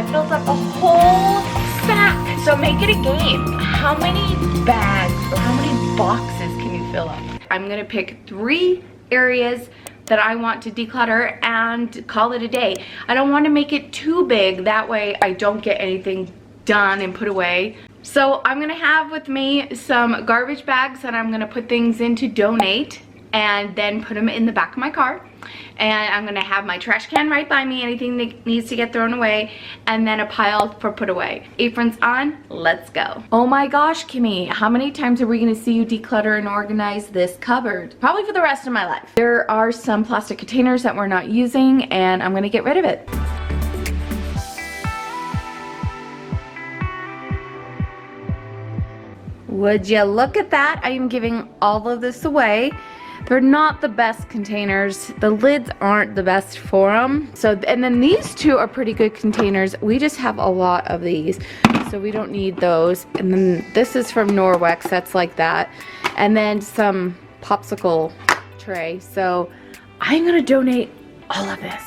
I filled up a whole sack. So make it a game. How many bags or how many boxes can you fill up? I'm gonna pick 3 areas that I want to declutter and call it a day. I don't want to make it too big, that way I don't get anything done and put away. So I'm gonna have with me some garbage bags that I'm gonna put things in to donate and then put them in the back of my car. And I'm gonna have my trash can right by me, anything that needs to get thrown away, and then a pile for put away. Aprons on, let's go. Oh my gosh, Kimmy, how many times are we gonna see you declutter and organize this cupboard? Probably for the rest of my life. There are some plastic containers that we're not using, and I'm gonna get rid of it. Would you look at that? I am giving all of this away. They're not the best containers. The lids aren't the best for them. So, and then these 2 are pretty good containers. We just have a lot of these, so we don't need those. And then this is from Norwex, that's like that. And then some popsicle tray. So I'm gonna donate all of this.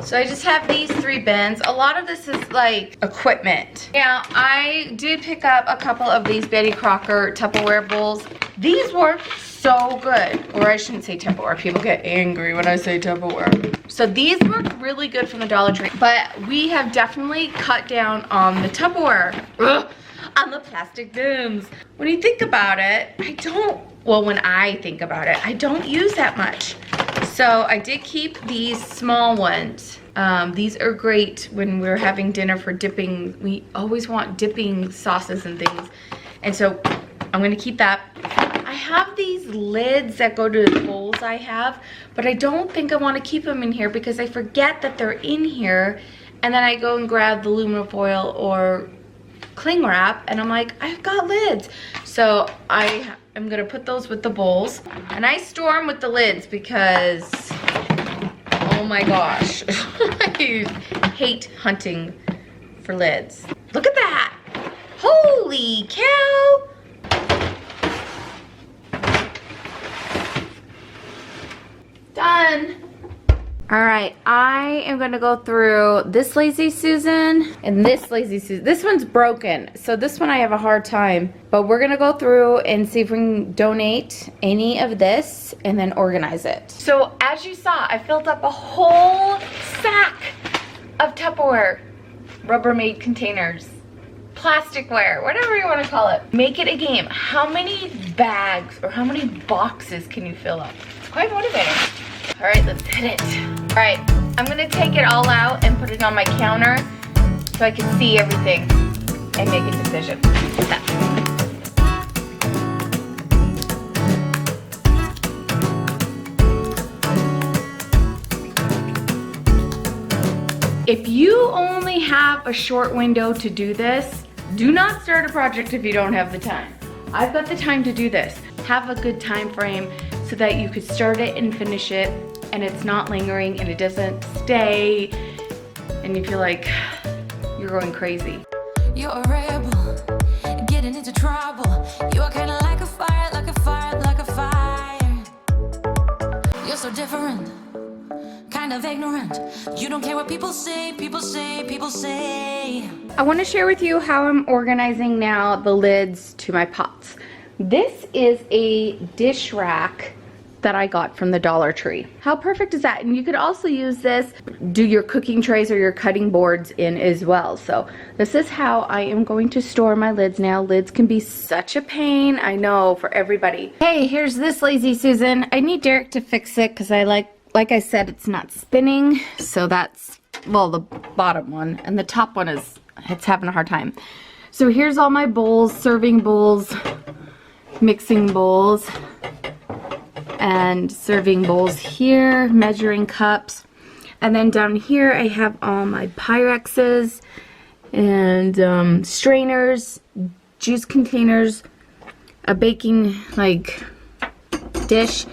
So I just have these 3 bins. A lot of this is like equipment. Yeah, I did pick up a couple of these Betty Crocker Tupperware bowls. These work so good. Or I shouldn't say Tupperware. People get angry when I say Tupperware. So these work really good from the Dollar Tree. But we have definitely cut down on the Tupperware. Ugh, on the plastic bins. When you think about it, when I think about it, I don't use that much. So I did keep these small ones. These are great when we're having dinner for dipping. We always want dipping sauces and things. And so I'm gonna keep that. I have these lids that go to the bowls I have, but I don't think I wanna keep them in here because I forget that they're in here, and then I go and grab the aluminum foil or cling wrap, and I'm like, I've got lids. So I'm gonna put those with the bowls, and I store them with the lids because, oh my gosh, I hate hunting for lids. Look at that! Holy cow! Done. All right, I am gonna go through this Lazy Susan and this Lazy Susan. This one's broken, so this one I have a hard time, but we're gonna go through and see if we can donate any of this and then organize it. So as you saw, I filled up a whole sack of Tupperware, Rubbermaid containers, plasticware, whatever you wanna call it. Make it a game. How many bags or how many boxes can you fill up? It's quite motivating. All right, let's hit it. All right, I'm gonna take it all out and put it on my counter so I can see everything and make a decision. If you only have a short window to do this, do not start a project if you don't have the time. I've got the time to do this. Have a good time frame so that you could start it and finish it, and it's not lingering and it doesn't stay and you feel like you're going crazy. You're a rebel, getting into trouble. You are kind of like a fire, like a fire, like a fire. You're so different, kind of ignorant. You don't care what people say, people say, people say. I want to share with you how I'm organizing now the lids to my pots. This is a dish rack that I got from the Dollar Tree. How perfect is that? And you could also use this, do your cooking trays or your cutting boards in as well. So this is how I am going to store my lids now. Lids can be such a pain, I know, for everybody. Hey, here's this Lazy Susan. I need Derek to fix it because like I said, it's not spinning. So that's, well, the bottom one, and the top one it's having a hard time. So here's all my bowls, serving bowls, mixing bowls, and serving bowls here, measuring cups. And then down here I have all my Pyrexes and strainers, juice containers, a baking dish,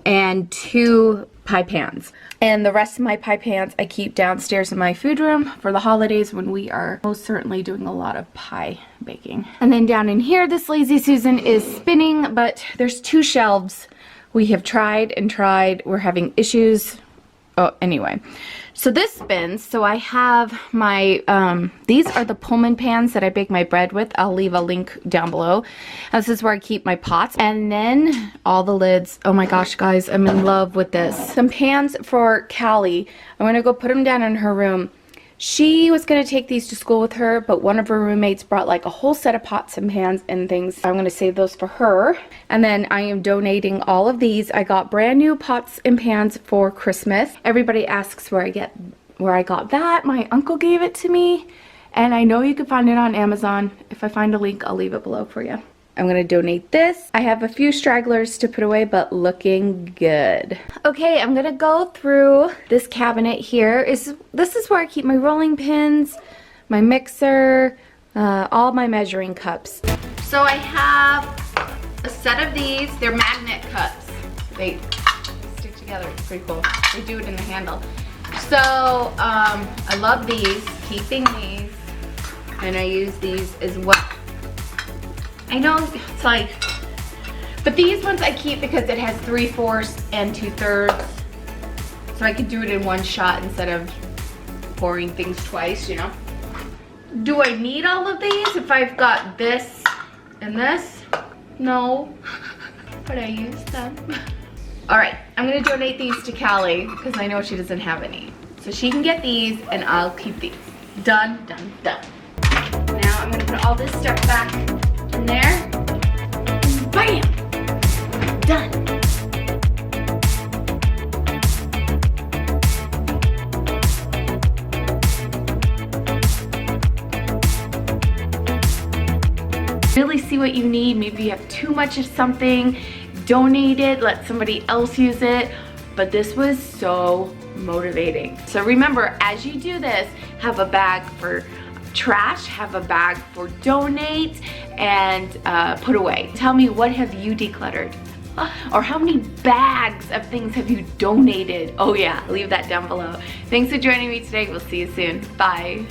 and 2 pie pans. And the rest of my pie pans I keep downstairs in my food room for the holidays when we are most certainly doing a lot of pie baking. And then down in here, this Lazy Susan is spinning, but there's 2 shelves. We have tried and tried. We're having issues. Oh, anyway. So this spins. So I have my, these are the Pullman pans that I bake my bread with. I'll leave a link down below. This is where I keep my pots. And then all the lids. Oh my gosh, guys, I'm in love with this. Some pans for Callie. I'm going to go put them down in her room. She was going to take these to school with her, but one of her roommates brought like a whole set of pots and pans and things. I'm going to save those for her. And then I am donating all of these. I got brand new pots and pans for Christmas. Everybody asks where I got that. My uncle gave it to me. And I know you can find it on Amazon. If I find a link, I'll leave it below for you. I'm going to donate this. I have a few stragglers to put away, but looking good. Okay, I'm going to go through this cabinet here. This is where I keep my rolling pins, my mixer, all my measuring cups. So I have a set of these. They're magnet cups. They stick together. It's pretty cool. They do it in the handle. So I love these, keeping these, and I use these as well. I know it's like, but these ones I keep because it has 3/4 and 2/3, so I could do it in one shot instead of pouring things twice, you know. Do I need all of these if I've got this and this? No, but I use them. All right, I'm gonna donate these to Callie because I know she doesn't have any. So she can get these and I'll keep these. Done, done, done. Now I'm gonna put all this stuff back in there. Bam! Done. Really see what you need. Maybe you have too much of something, donate it, let somebody else use it. But this was so motivating. So remember, as you do this, have a bag for trash, have a bag for donate, and put away. Tell me, what have you decluttered? Or how many bags of things have you donated? Oh yeah, leave that down below. Thanks for joining me today. We'll see you soon. Bye.